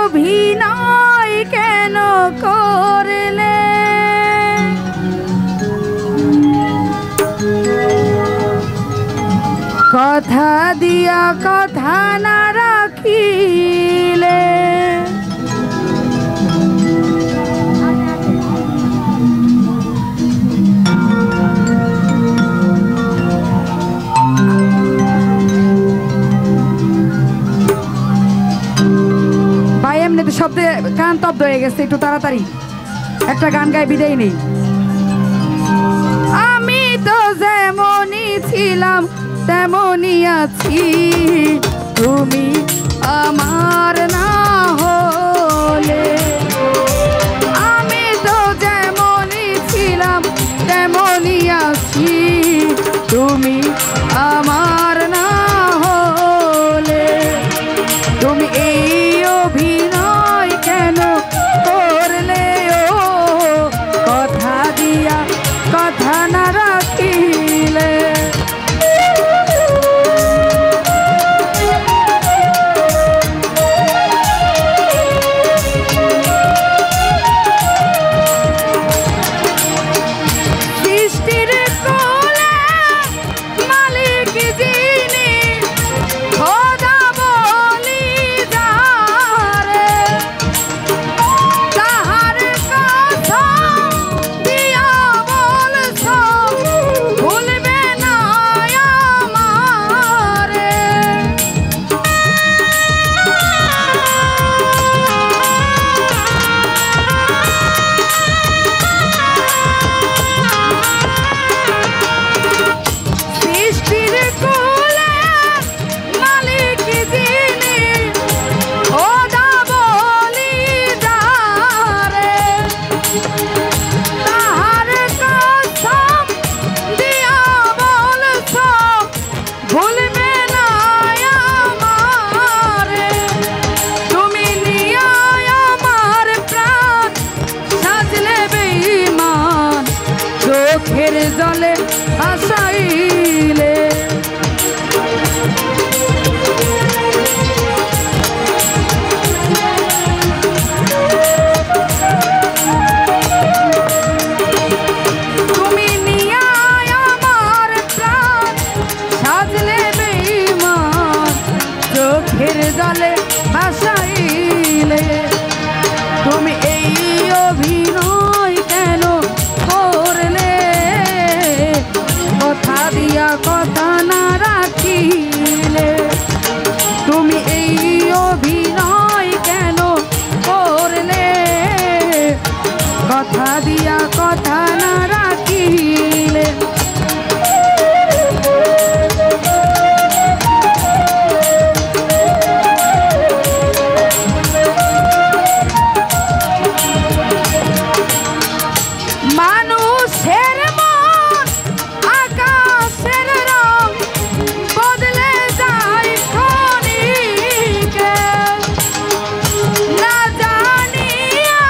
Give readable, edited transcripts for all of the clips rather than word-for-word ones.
অভিনয় কেন করলে কথা দিয়া কথা না রাখিলে ভাই এমনিতে শব্দে কান তব্দ হয়ে গেছে একটু তাড়াতাড়ি একটা গান গায়ে বিদায় নেই আমি তো যেমনই ছিলাম তেমনই আছি তুমি আমার না হলে আমি তো যেমনই ছিলাম তেমনই আছি তুমি আমার না হলে তুমি এই অভিনয় কেন করলে ও কথা দিয়া কথা না রাখিলে জলে আসাইলে তুমি নিয়া আমার প্রাণ সাজলে বেঈমান চোখের জলে আসাইলে তুমি এই অভিনয় কেন করলে কথা দিয়া কথা না রাখিলে তুমি এই অভিনয় কেন করলে কথা দিয়া কথা না রাখিলে মানুষের মন আকাশের রং বদলে যায় ক্ষণিকে না জানিয়া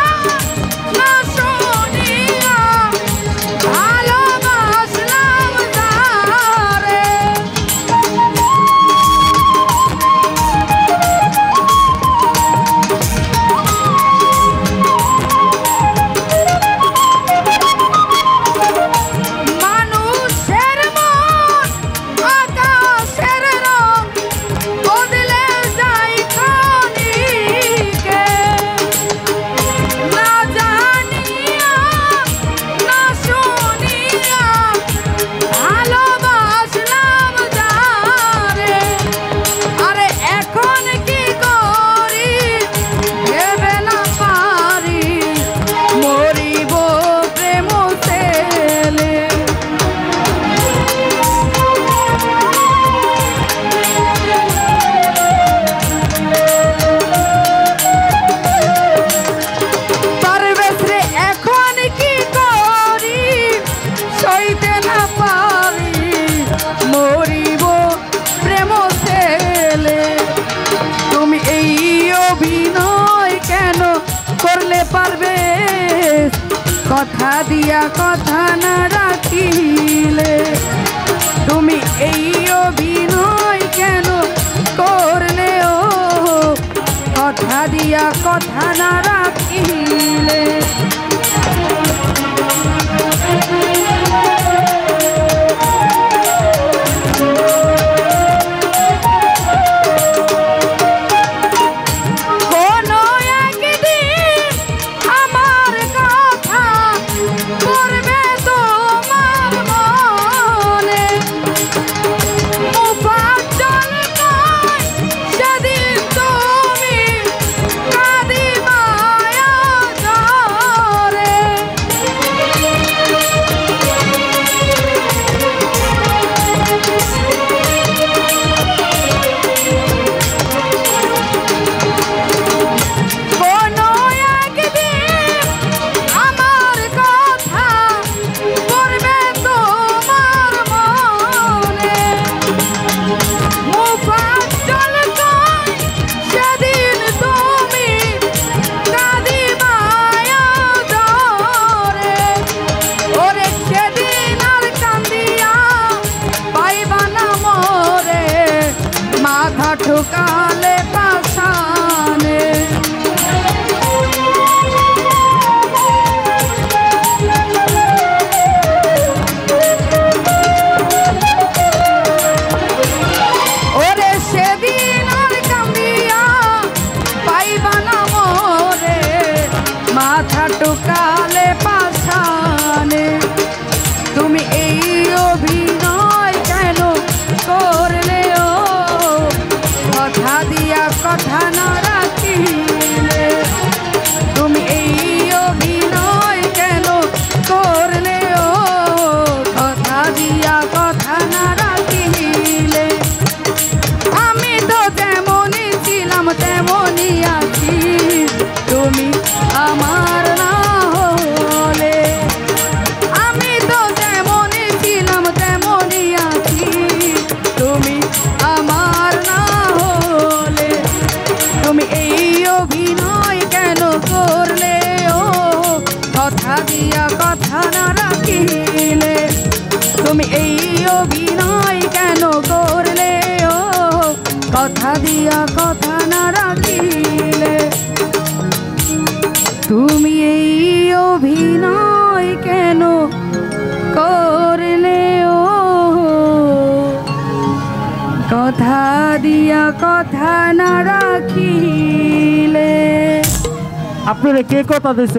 না শুনিয়া ভালোবাসলাম যারে মানুষের মন আকাশের রং বদলে যায় ক্ষণিকে না জানিয়া না শুনিয়া ভালোবাসলাম যারে আরে এখন কি করি ভেবে না পারি মরিব প্রেম ছেলে পারবেশরে এখন কি করি সইতে না পারি মরিব প্রেম ছেলে তুমি এই অভিনয় কেন করলে পারবে কথা দিয়া কথা না রাখিলে তুমি এই অভিনয় কেন করলে ও কথা দিয়া কথা না রাখিলে ঠুকালে পাশানে ওরে সেদিন আর কান্দিয়া পাইবা না মোরে মাথা ঠুকালে পাশানে তুমি এই অভিনয় কেন করলে কথা দিয়া কথা না রাখিলে তুমি এই অভিনয় কেন করলে ও কথা দিয়া কথা না রাখিলে আমি তো যেমনই ছিলাম তেমনই আছি তুমি আমার না হলে আমি তো যেমনই ছিলাম তেমনই আছি তুমি আমার না তুমি এই অভিনয় কেন করলে ও কথা দিয়া কথা না রাখিলে তুমি এই অভিনয় কেন করলে ও কথা দিয়া কথা না রাখিলে তুমি এই অভিনয় কেন করলে ও কথা দিয়া কথা না রাখিলে। আপনারা কে কথা দিয়েছে?